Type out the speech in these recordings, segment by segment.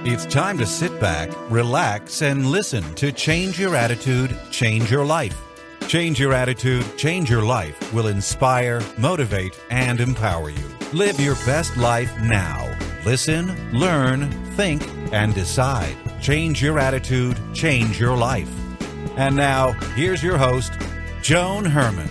It's time to sit back, relax, and listen to Change Your Attitude, Change Your Life. Change Your Attitude, Change Your Life will inspire, motivate, and empower you. Live your best life now. Listen, learn, think, and decide. Change your attitude, change your life. And now, here's your host, Joan Herman.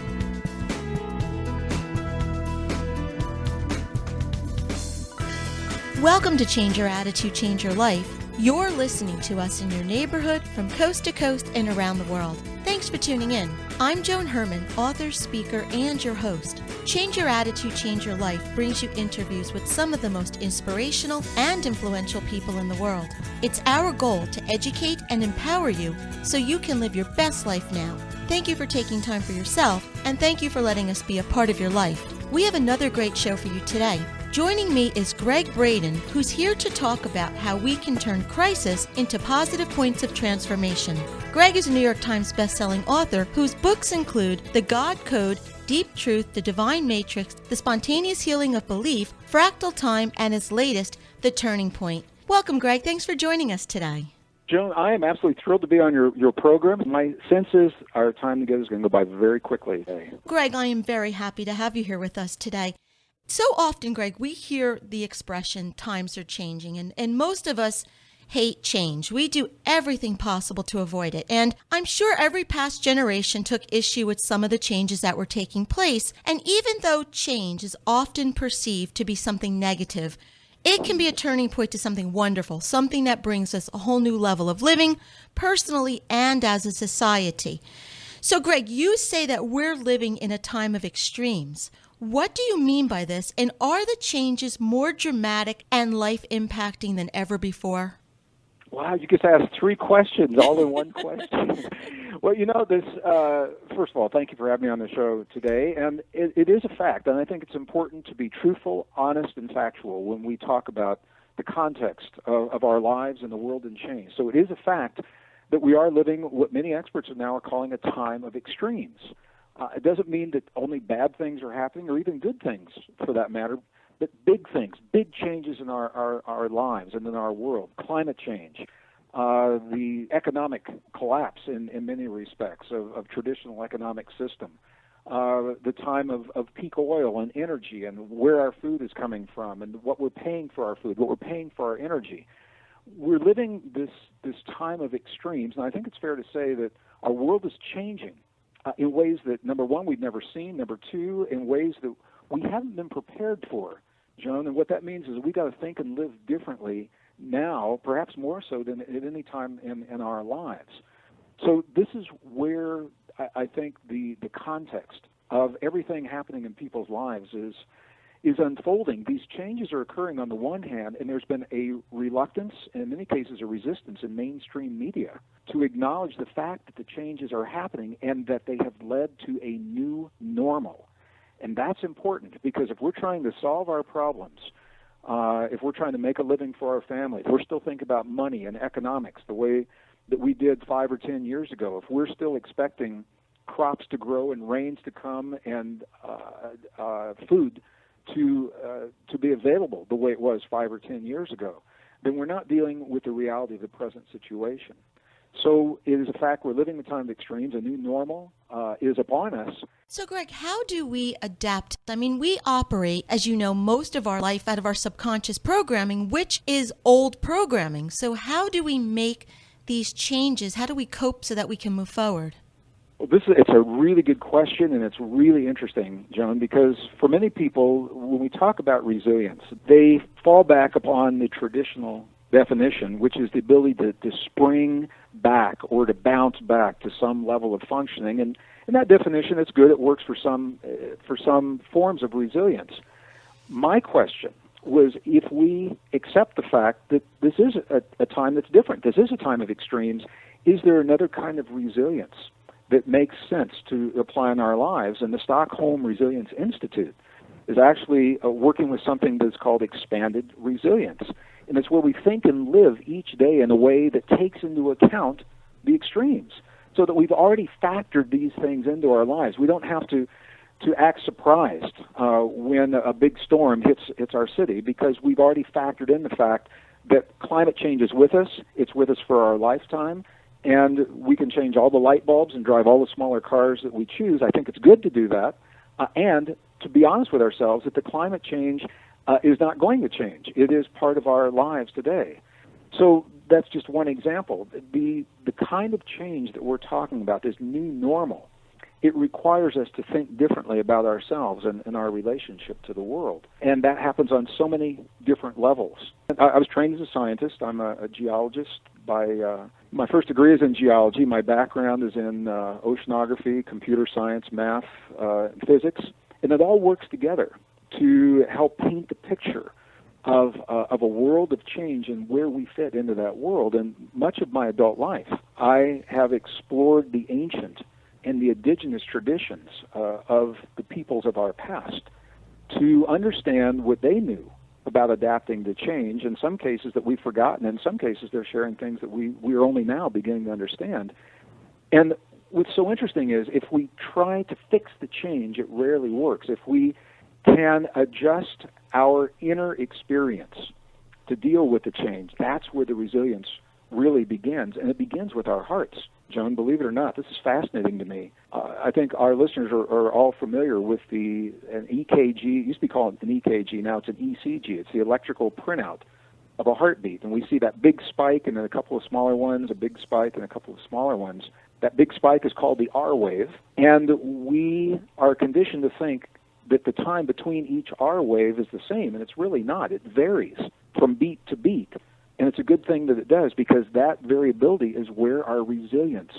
Welcome to Change Your Attitude, Change Your Life. You're listening to us in your neighborhood from coast to coast and around the world. Thanks for tuning in. I'm Joan Herman, author, speaker, and your host. Change Your Attitude, Change Your Life brings you interviews with some of the most inspirational and influential people in the world. It's our goal to educate and empower you so you can live your best life now. Thank you for taking time for yourself, and thank you for letting us be a part of your life. We have another great show for you today. Joining me is Gregg Braden, who's here to talk about how we can turn crisis into positive points of transformation. Gregg is a New York Times bestselling author whose books include The God Code, Deep Truth, The Divine Matrix, The Spontaneous Healing of Belief, Fractal Time, and his latest, The Turning Point. Welcome, Gregg. Thanks for joining us today. Joan, I am absolutely thrilled to be on your program. My sense is our time together is going to go by very quickly today. Gregg, I am very happy to have you here with us today. So often, Gregg, we hear the expression, times are changing, and most of us hate change. We do everything possible to avoid it. And I'm sure every past generation took issue with some of the changes that were taking place. And even though change is often perceived to be something negative, it can be a turning point to something wonderful, something that brings us a whole new level of living, personally and as a society. So, Gregg, you say that we're living in a time of extremes. What do you mean by this, and are the changes more dramatic and life-impacting than ever before? Wow, you just asked three questions all in one question. Well, this, first of all, thank you for having me on the show today, and it is a fact, and I think it's important to be truthful, honest, and factual when we talk about the context of our lives and the world in change. So it is a fact that we are living what many experts now are calling a time of extremes. It doesn't mean that only bad things are happening, or even good things, for that matter, but big things, big changes in our lives and in our world. Climate change, the economic collapse in many respects of traditional economic system, the time of peak oil and energy and where our food is coming from and what we're paying for our food, what we're paying for our energy. We're living this time of extremes, and I think it's fair to say that our world is changing in ways that, number one, we've never seen, number two, in ways that we haven't been prepared for, Joan. And what that means is we've got to think and live differently now, perhaps more so than at any time in our lives. So this is where I think the context of everything happening in people's lives is unfolding. These changes are occurring on the one hand, and there's been a reluctance, and in many cases a resistance in mainstream media to acknowledge the fact that the changes are happening and that they have led to a new normal. And that's important, because if we're trying to solve our problems, if we're trying to make a living for our families, if we're still thinking about money and economics the way that we did 5 or 10 years ago, if we're still expecting crops to grow and rains to come and food to be available the way it was 5 or 10 years ago, then we're not dealing with the reality of the present situation. So it is a fact we're living the time of extremes. A new normal is upon us. So, Gregg, how do we adapt? I mean, we operate, as you know, most of our life out of our subconscious programming, which is old programming. So how do we make these changes? How do we cope so that we can move forward? Well, it's a really good question, and it's really interesting, Joan, because for many people, when we talk about resilience, they fall back upon the traditional definition, which is the ability to spring back or to bounce back to some level of functioning. And in that definition, it's good. It works for some forms of resilience. My question was, if we accept the fact that this is a time that's different, this is a time of extremes, is there another kind of resilience that makes sense to apply in our lives? And the Stockholm Resilience Institute is actually working with something that's called expanded resilience. And it's where we think and live each day in a way that takes into account the extremes, so that we've already factored these things into our lives. We don't have to act surprised when a big storm hits our city, because we've already factored in the fact that climate change is with us. It's with us for our lifetime. And we can change all the light bulbs and drive all the smaller cars that we choose. I think it's good to do that. And to be honest with ourselves, that the climate change is not going to change. It is part of our lives today. So that's just one example. The kind of change that we're talking about, this new normal, it requires us to think differently about ourselves and our relationship to the world. And that happens on so many different levels. I was trained as a scientist. I'm a geologist. My first degree is in geology. My background is in oceanography, computer science, math, physics. And it all works together to help paint the picture of a world of change and where we fit into that world. And much of my adult life, I have explored the ancient and the indigenous traditions of the peoples of our past to understand what they knew about adapting to change. In some cases that we've forgotten, in some cases they're sharing things that we are only now beginning to understand. And what's so interesting is if we try to fix the change, it rarely works. If we can adjust our inner experience to deal with the change, that's where the resilience really begins. And it begins with our hearts. Joan, believe it or not, this is fascinating to me. I think our listeners are all familiar with an EKG. It used to be called an EKG. Now it's an ECG. It's the electrical printout of a heartbeat. And we see that big spike and then a couple of smaller ones, a big spike and a couple of smaller ones. That big spike is called the R wave. And we are conditioned to think that the time between each R wave is the same, and it's really not. It varies from beat to beat. And it's a good thing that it does, because that variability is where our resilience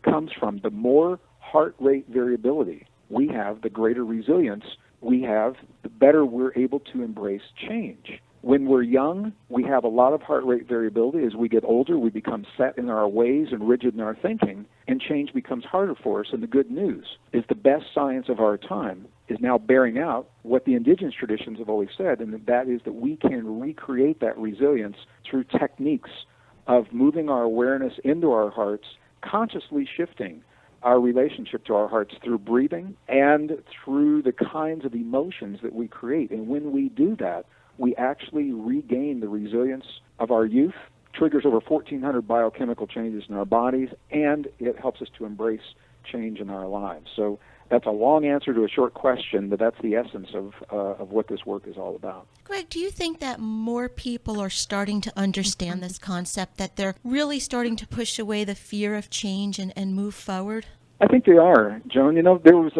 comes from. The more heart rate variability we have, the greater resilience we have, the better we're able to embrace change. When we're young, we have a lot of heart rate variability. As we get older, we become set in our ways and rigid in our thinking, and change becomes harder for us. And the good news is the best science of our time is now bearing out what the indigenous traditions have always said, and that is that we can recreate that resilience through techniques of moving our awareness into our hearts, consciously shifting our relationship to our hearts through breathing and through the kinds of emotions that we create. And when we do that, we actually regain the resilience of our youth, triggers over 1,400 biochemical changes in our bodies, and it helps us to embrace change in our lives. So that's a long answer to a short question, but that's the essence of what this work is all about. Greg, do you think that more people are starting to understand this concept, that they're really starting to push away the fear of change and move forward? I think they are, Joan. You know, there was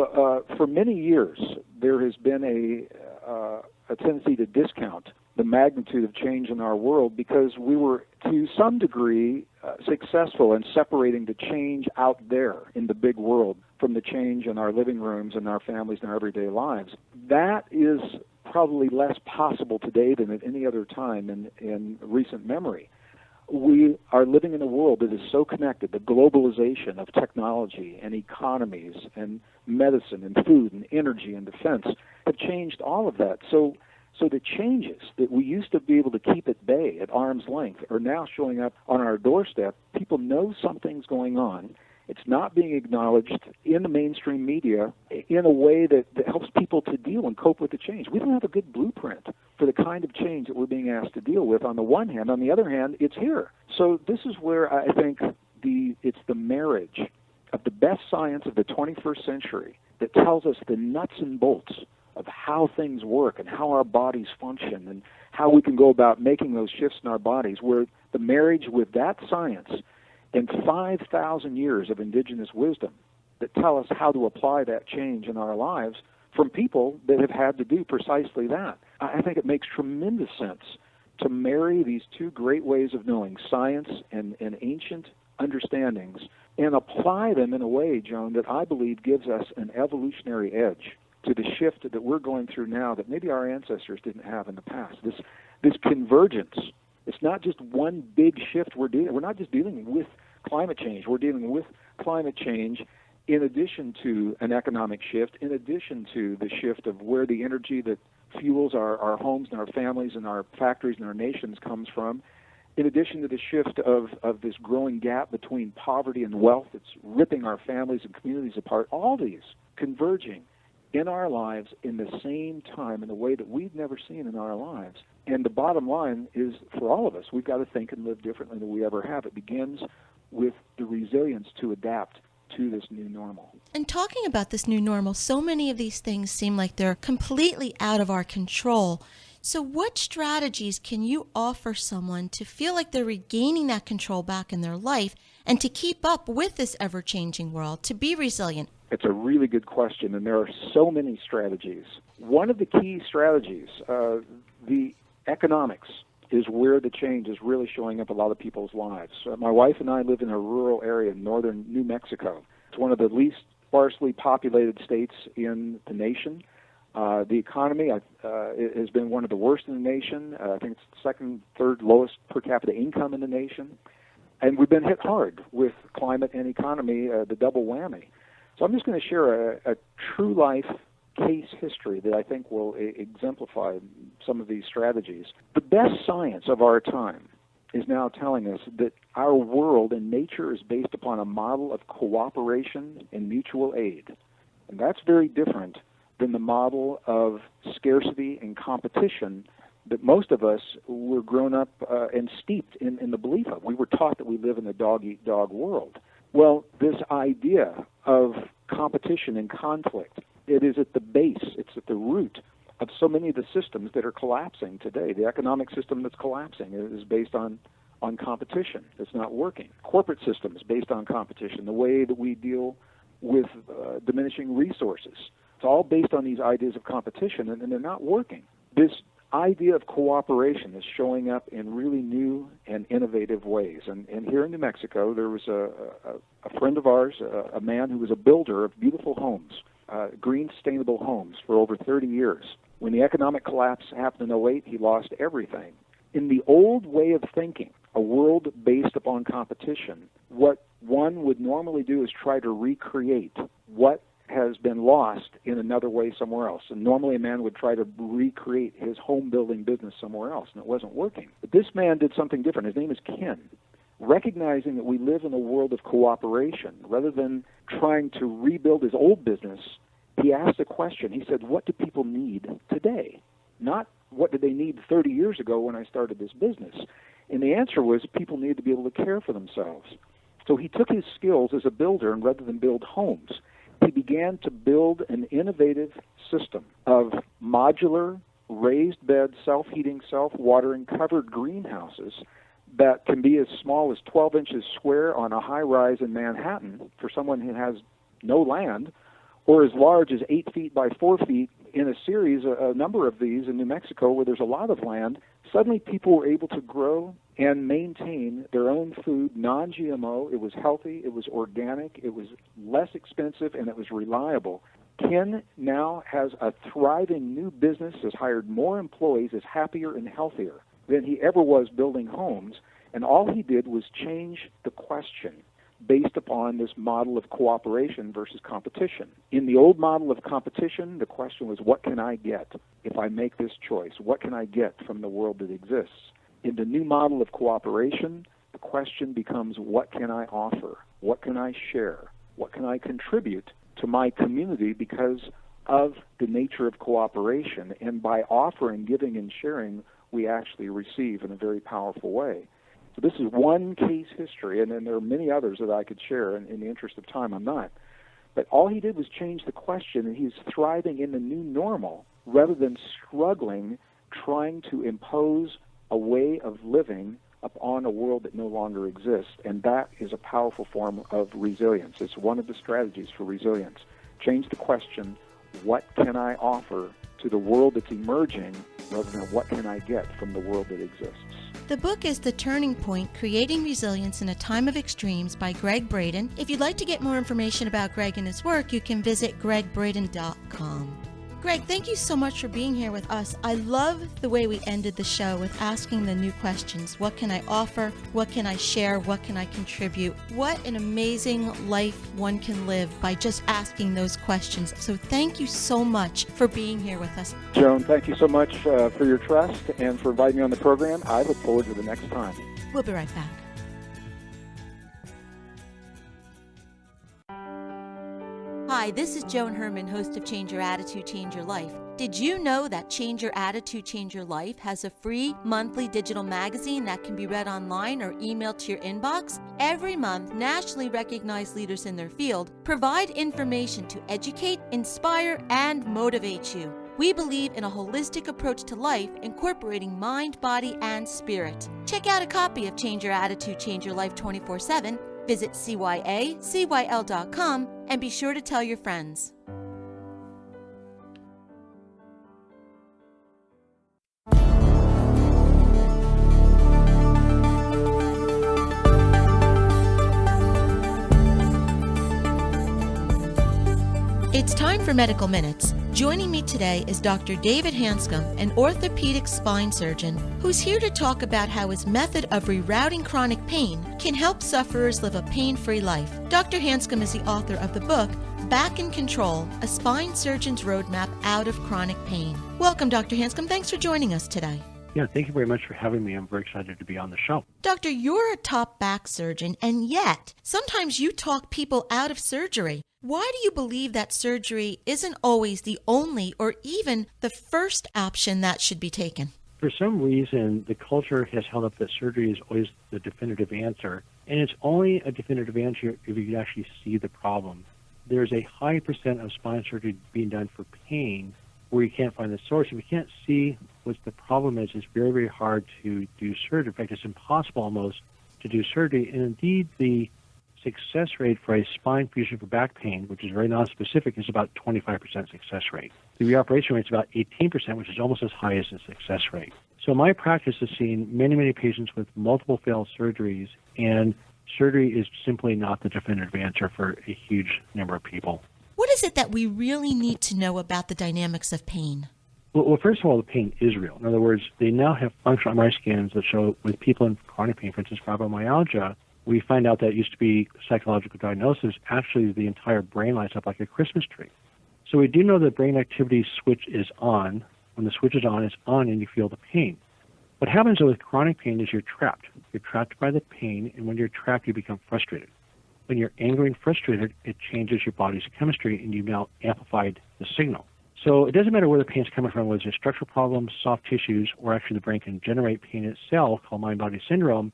for many years there has been a tendency to discount the magnitude of change in our world because we were, to some degree, successful in separating the change out there in the big world from the change in our living rooms and our families and our everyday lives. That is probably less possible today than at any other time in recent memory. We are living in a world that is so connected. The globalization of technology and economies and medicine and food and energy and defense have changed all of that. So the changes that we used to be able to keep at bay, at arm's length, are now showing up on our doorstep. People know something's going on. It's not being acknowledged in the mainstream media in a way that helps people to deal and cope with the change. We don't have a good blueprint for the kind of change that we're being asked to deal with on the one hand. On the other hand, it's here. So this is where I think it's the marriage of the best science of the 21st century that tells us the nuts and bolts of how things work and how our bodies function and how we can go about making those shifts in our bodies, where the marriage with that science and 5,000 years of indigenous wisdom that tell us how to apply that change in our lives from people that have had to do precisely that. I think it makes tremendous sense to marry these two great ways of knowing, science and ancient understandings, and apply them in a way, Joan, that I believe gives us an evolutionary edge to the shift that we're going through now that maybe our ancestors didn't have in the past. This convergence. It's not just one big shift we're dealing. We're not just dealing with climate change. We're dealing with climate change in addition to an economic shift, in addition to the shift of where the energy that fuels our homes and our families and our factories and our nations comes from, in addition to the shift of this growing gap between poverty and wealth that's ripping our families and communities apart. All these converging in our lives in the same time in a way that we've never seen in our lives. And the bottom line is, for all of us, we've got to think and live differently than we ever have. It begins with the resilience to adapt to this new normal. And talking about this new normal, so many of these things seem like they're completely out of our control. So what strategies can you offer someone to feel like they're regaining that control back in their life and to keep up with this ever-changing world, to be resilient? It's a really good question, and there are so many strategies. One of the key strategies, the economics, is where the change is really showing up in a lot of people's lives. My wife and I live in a rural area in northern New Mexico. It's one of the least sparsely populated states in the nation. The economy has been one of the worst in the nation. I think it's the second, third lowest per capita income in the nation. And we've been hit hard with climate and economy, the double whammy. So I'm just going to share a true life case history that I think will exemplify some of these strategies. The best science of our time is now telling us that our world and nature is based upon a model of cooperation and mutual aid. And that's very different than the model of scarcity and competition that most of us were grown up and steeped in the belief of. We were taught that we live in a dog-eat-dog world. Well, this idea of competition and conflict, it is at the base, it's at the root of so many of the systems that are collapsing today. The economic system that's collapsing is based on competition. It's not working. Corporate systems based on competition, the way that we deal with diminishing resources. It's all based on these ideas of competition, and they're not working. This idea of cooperation is showing up in really new and innovative ways. And here in New Mexico, there was a friend of ours, a man who was a builder of beautiful homes, green, sustainable homes for over 30 years. When the economic collapse happened in 2008, he lost everything. In the old way of thinking, a world based upon competition, what one would normally do is try to recreate what has been lost in another way somewhere else. And normally a man would try to recreate his home building business somewhere else, and it wasn't working. But this man did something different. His name is Ken. Recognizing that we live in a world of cooperation, rather than trying to rebuild his old business, he asked a question. He said, what do people need today? Not what did they need 30 years ago when I started this business? And the answer was people need to be able to care for themselves. So he took his skills as a builder, and rather than build homes, he began to build an innovative system of modular, raised bed, self-heating, self-watering, covered greenhouses that can be as small as 12 inches square on a high-rise in Manhattan for someone who has no land, or as large as 8 feet by 4 feet in a series, a number of these in New Mexico where there's a lot of land. Suddenly people were able to grow and maintain their own food, non-GMO. It was healthy, it was organic, it was less expensive, and it was reliable. Ken now has a thriving new business, has hired more employees, is happier and healthier than he ever was building homes, and all he did was change the question based upon this model of cooperation versus competition. In the old model of competition, the question was, what can I get if I make this choice? What can I get from the world that exists? In the new model of cooperation, the question becomes, what can I offer? What can I share? What can I contribute to my community because of the nature of cooperation? And by offering, giving, and sharing, we actually receive in a very powerful way. So this is one case history, and then there are many others that I could share. In the interest of time, I'm not. But all he did was change the question, and he's thriving in the new normal rather than struggling, trying to impose a way of living upon a world that no longer exists. And that is a powerful form of resilience. It's one of the strategies for resilience. Change the question, what can I offer to the world that's emerging, rather than what can I get from the world that exists. The book is The Turning Point, Creating Resilience in a Time of Extremes by Gregg Braden. If you'd like to get more information about Gregg and his work, you can visit greggbraden.com. Gregg, thank you so much for being here with us. I love the way we ended the show with asking the new questions. What can I offer? What can I share? What can I contribute? What an amazing life one can live by just asking those questions. So thank you so much for being here with us. Joan, thank you so much for your trust and for inviting me on the program. I look forward to the next time. We'll be right back. Hi, this is Joan Herman, host of Change Your Attitude, Change Your Life. Did you know that Change Your Attitude, Change Your Life has a free monthly digital magazine that can be read online or emailed to your inbox? Every month, nationally recognized leaders in their field provide information to educate, inspire, and motivate you. We believe in a holistic approach to life, incorporating mind, body, and spirit. Check out a copy of Change Your Attitude, Change Your Life 24/7. Visit cyacyl.com and be sure to tell your friends. It's time for Medical Minutes. Joining me today is Dr. David Hanscom, an orthopedic spine surgeon, who's here to talk about how his method of rerouting chronic pain can help sufferers live a pain-free life. Dr. Hanscom is the author of the book, Back in Control, A Spine Surgeon's Roadmap Out of Chronic Pain. Welcome, Dr. Hanscom. Thanks for joining us today. Yeah, thank you very much for having me. I'm very excited to be on the show. Doctor, you're a top back surgeon, and yet sometimes you talk people out of surgery. Why do you believe that surgery isn't always the only or even the first option that should be taken? For some reason, the culture has held up that surgery is always the definitive answer, and it's only a definitive answer if you can actually see the problem. There's a high percent of spine surgery being done for pain where you can't find the source. If you can't see what the problem is, it's very, very hard to do surgery. In fact, it's impossible almost to do surgery, and indeed the success rate for a spine fusion for back pain, which is very nonspecific, is about 25% success rate. The reoperation rate is about 18%, which is almost as high as the success rate. So my practice has seen many, many patients with multiple failed surgeries, and surgery is simply not the definitive answer for a huge number of people. What is it that we really need to know about the dynamics of pain? Well, first of all, the pain is real. In other words, they now have functional MRI scans that show with people in chronic pain, for instance, fibromyalgia, we find out that it used to be psychological diagnosis. Actually, the entire brain lights up like a Christmas tree. So we do know the brain activity switch is on. When the switch is on, it's on and you feel the pain. What happens with chronic pain is you're trapped. You're trapped by the pain, and when you're trapped, you become frustrated. When you're angry and frustrated, it changes your body's chemistry, and you've now amplified the signal. So it doesn't matter where the pain's coming from, whether it's structural problems, soft tissues, or actually the brain can generate pain itself, called mind-body syndrome.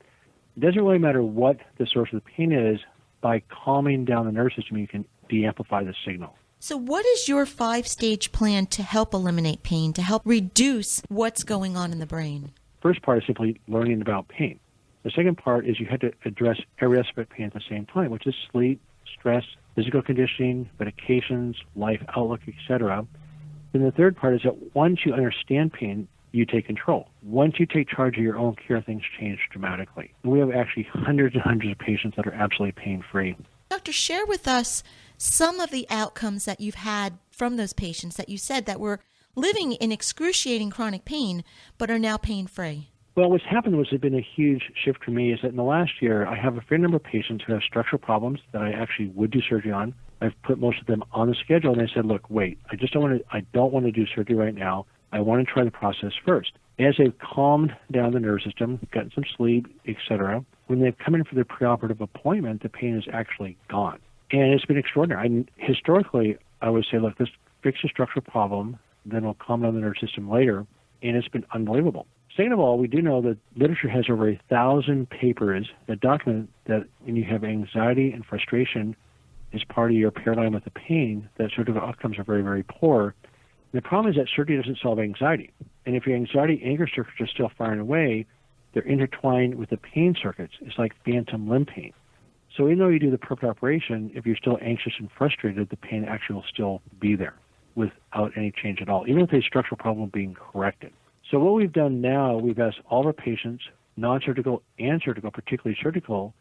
It doesn't really matter what the source of the pain is. By calming down the nervous system, you can de-amplify the signal. So what is your 5-stage plan to help eliminate pain, to help reduce what's going on in the brain? First part is simply learning about pain. The second part is you have to address every aspect of pain at the same time, which is sleep, stress, physical conditioning, medications, life outlook, etc. Then the third part is that once you understand pain, you take control. Once you take charge of your own care, things change dramatically. And we have actually hundreds and hundreds of patients that are absolutely pain-free. Doctor, share with us some of the outcomes that you've had from those patients that you said that were living in excruciating chronic pain but are now pain-free. Well, what's happened was there's been a huge shift for me is that in the last year, I have a fair number of patients who have structural problems that I actually would do surgery on. I've put most of them on the schedule, and they said, look, wait, I don't want to do surgery right now. I want to try the process first. As they've calmed down the nervous system, gotten some sleep, etc., when they've come in for their preoperative appointment, the pain is actually gone. And it's been extraordinary. Historically, I would say, look, let's fix the structural problem, then we'll calm down the nervous system later, and it's been unbelievable. Second of all, we do know that literature has over 1,000 papers that document that when you have anxiety and frustration as part of your paradigm with the pain, that surgical outcomes are very, very poor. And the problem is that surgery doesn't solve anxiety. And if your anxiety anger circuits are still firing away, they're intertwined with the pain circuits. It's like phantom limb pain. So even though you do the perfect operation, if you're still anxious and frustrated, the pain actually will still be there without any change at all, even with a structural problem being corrected. So what we've done now, we've asked all of our patients, non-surgical and surgical, particularly surgical,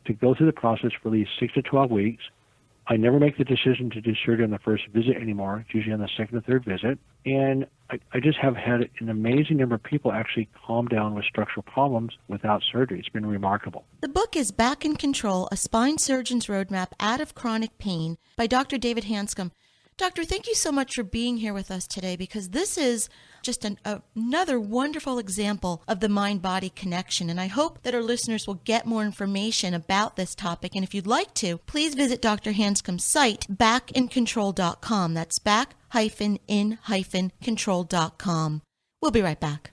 to go through the process for at least 6 to 12 weeks. I never make the decision to do surgery on the first visit anymore. It's usually on the second or third visit. And I just have had an amazing number of people actually calm down with structural problems without surgery. It's been remarkable. The book is Back in Control, A Spine Surgeon's Roadmap Out of Chronic Pain by Dr. David Hanscom. Doctor, thank you so much for being here with us today, because this is just another wonderful example of the mind-body connection. And I hope that our listeners will get more information about this topic. And if you'd like to, please visit Dr. Hanscom's site, backincontrol.com. That's back-in-control.com. We'll be right back.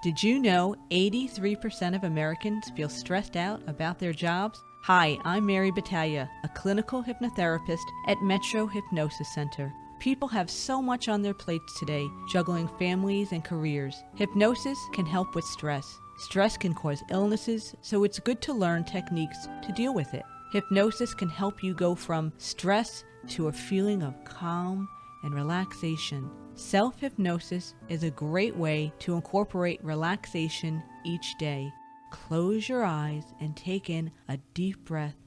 Did you know 83% of Americans feel stressed out about their jobs? Hi, I'm Mary Battaglia, a clinical hypnotherapist at Metro Hypnosis Center. People have so much on their plates today, juggling families and careers. Hypnosis can help with stress. Stress can cause illnesses, so it's good to learn techniques to deal with it. Hypnosis can help you go from stress to a feeling of calm and relaxation. Self-hypnosis is a great way to incorporate relaxation each day. Close your eyes and take in a deep breath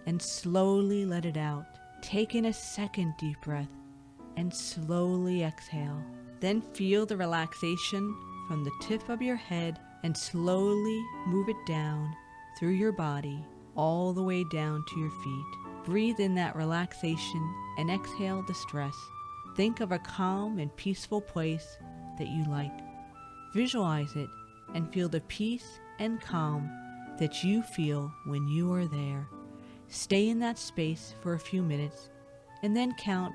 and slowly let it out. Take in a second deep breath and slowly exhale. Then feel the relaxation from the tip of your head and slowly move it down through your body all the way down to your feet. Breathe in that relaxation and exhale the stress. Think of a calm and peaceful place that you like. Visualize it and feel the peace and calm that you feel when you are there. Stay in that space for a few minutes and then count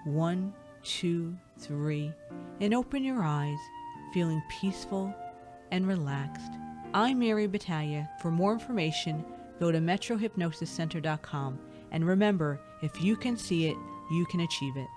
1, 2, 3 and open your eyes, feeling peaceful and relaxed. I'm Mary Battaglia. For more information, go to metrohypnosiscenter.com. And remember, if you can see it, you can achieve it.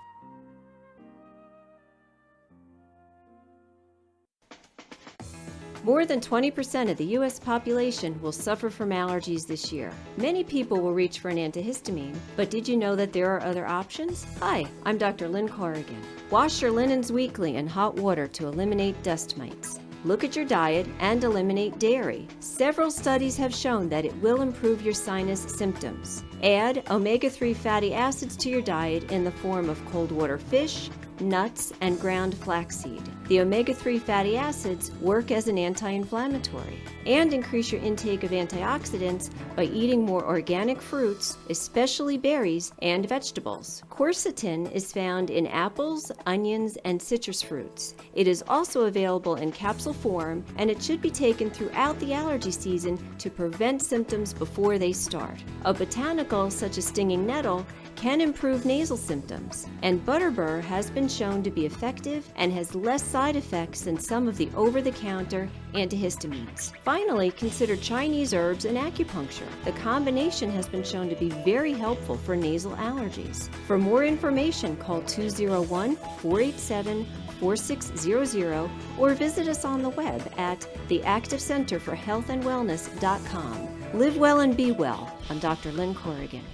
More than 20% of the U.S. population will suffer from allergies this year. Many people will reach for an antihistamine, but did you know that there are other options? Hi, I'm Dr. Lynn Corrigan. Wash your linens weekly in hot water to eliminate dust mites. Look at your diet and eliminate dairy. Several studies have shown that it will improve your sinus symptoms. Add omega-3 fatty acids to your diet in the form of cold water fish, nuts, and ground flaxseed. The omega-3 fatty acids work as an anti-inflammatory and increase your intake of antioxidants by eating more organic fruits, especially berries and vegetables. Quercetin is found in apples, onions, and citrus fruits. It is also available in capsule form, and it should be taken throughout the allergy season to prevent symptoms before they start. A botanical such as stinging nettle can improve nasal symptoms, and butterbur has been shown to be effective and has less side effects than some of the over-the-counter antihistamines. Finally, consider Chinese herbs and acupuncture. The combination has been shown to be very helpful for nasal allergies. For more information, call 201-487-4600 or visit us on the web at theactivecenterforhealthandwellness.com. Live well and be well. I'm Dr. Lynn Corrigan.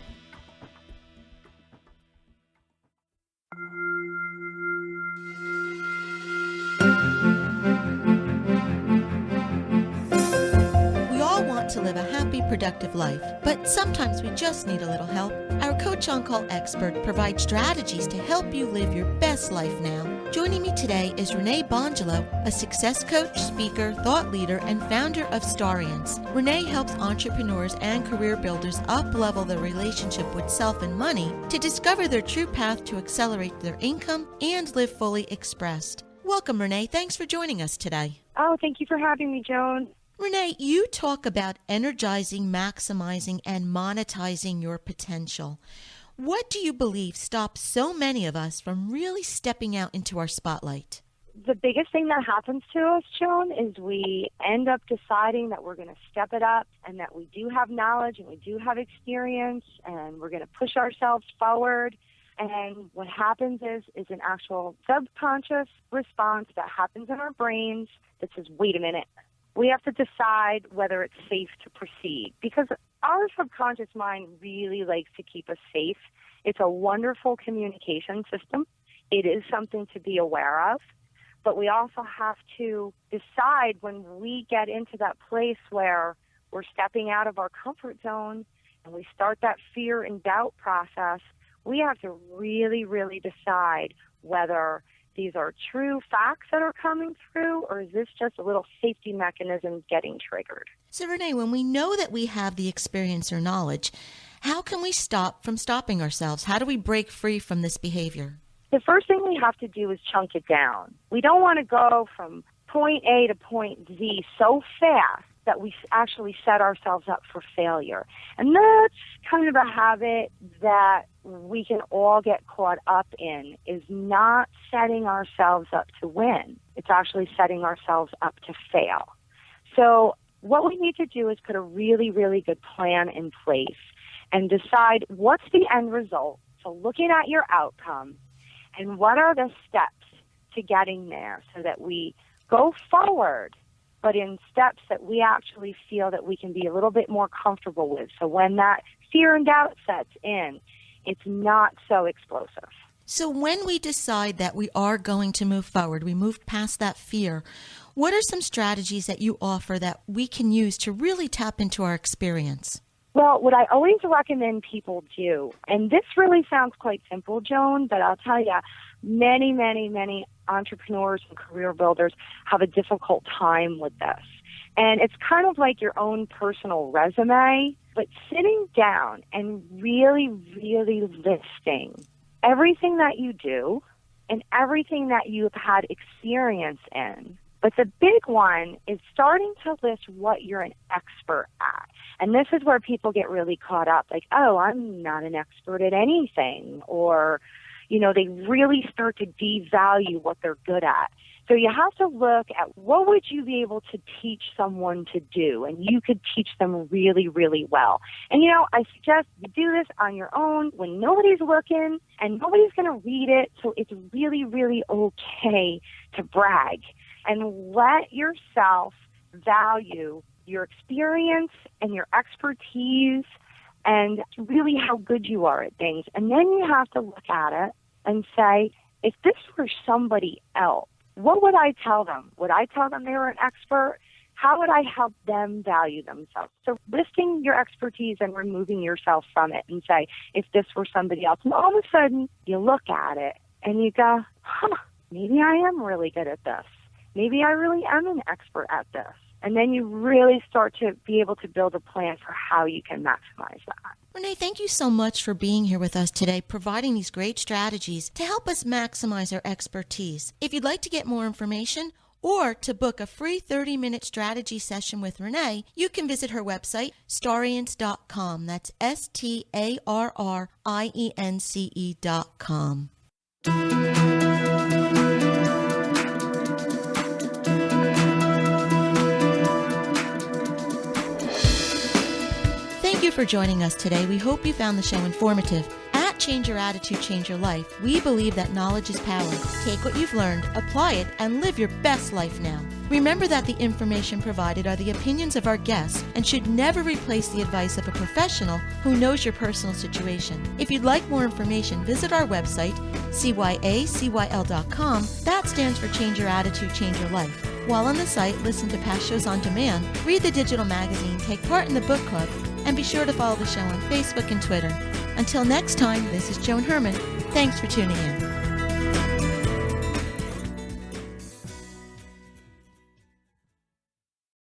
To live a happy, productive life, but sometimes we just need a little help. Our Coach On Call expert provides strategies to help you live your best life now. Joining me today is Rene Bonjela, a success coach, speaker, thought leader, and founder of Starians. Rene helps entrepreneurs and career builders up-level their relationship with self and money to discover their true path to accelerate their income and live fully expressed. Welcome, Rene. Thanks for joining us today. Oh, thank you for having me, Joan. Rene, you talk about energizing, maximizing, and monetizing your potential. What do you believe stops so many of us from really stepping out into our spotlight? The biggest thing that happens to us, Joan, is we end up deciding that we're going to step it up and that we do have knowledge and we do have experience and we're going to push ourselves forward. And what happens is an actual subconscious response that happens in our brains that says, wait a minute. We have to decide whether it's safe to proceed because our subconscious mind really likes to keep us safe. It's a wonderful communication system. It is something to be aware of, but we also have to decide when we get into that place where we're stepping out of our comfort zone and we start that fear and doubt process, we have to really, really decide whether these are true facts that are coming through, or is this just a little safety mechanism getting triggered? So, Rene, when we know that we have the experience or knowledge, how can we stop from stopping ourselves? How do we break free from this behavior? the first thing we have to do is chunk it down. We don't want to go from point A to point Z so fast that we actually set ourselves up for failure. And that's kind of a habit that we can all get caught up in, is not setting ourselves up to win. It's actually setting ourselves up to fail. So what we need to do is put a really, really good plan in place and decide what's the end result. So looking at your outcome and what are the steps to getting there so that we go forward, but in steps that we actually feel that we can be a little bit more comfortable with. So when that fear and doubt sets in, it's not so explosive. So when we decide that we are going to move forward, we move past that fear, what are some strategies that you offer that we can use to really tap into our experience? Well, what I always recommend people do, and this really sounds quite simple, Joan, but I'll tell you, many, many, many entrepreneurs and career builders have a difficult time with this. And it's kind of like your own personal resume, but sitting down and really, really listing everything that you do and everything that you've had experience in. But the big one is starting to list what you're an expert at. And this is where people get really caught up, like, oh, I'm not an expert at anything. Or, you know, they really start to devalue what they're good at. So you have to look at what would you be able to teach someone to do, and you could teach them really, really well. And, you know, I suggest you do this on your own when nobody's looking and nobody's going to read it, so it's really, really okay to brag. And let yourself value your experience and your expertise and really how good you are at things. And then you have to look at it and say, if this were somebody else, what would I tell them? Would I tell them they were an expert? How would I help them value themselves? So listing your expertise and removing yourself from it and say, if this were somebody else. And all of a sudden, you look at it and you go, maybe I am really good at this. Maybe I really am an expert at this. And then you really start to be able to build a plan for how you can maximize that. Rene, thank you so much for being here with us today, providing these great strategies to help us maximize our expertise. If you'd like to get more information or to book a free 30-minute strategy session with Rene, you can visit her website, Starience.com. That's STARRIENCE.com. Thank you for joining us today. We hope you found the show informative. At Change Your Attitude, Change Your Life, we believe that knowledge is power. Take what you've learned, apply it, and live your best life now. Remember that the information provided are the opinions of our guests and should never replace the advice of a professional who knows your personal situation. If you'd like more information, visit our website, cyacyl.com. That stands for Change Your Attitude, Change Your Life. While on the site, listen to past shows on demand, read the digital magazine, take part in the book club, and be sure to follow the show on Facebook and Twitter. Until next time, this is Joan Herman. Thanks for tuning in.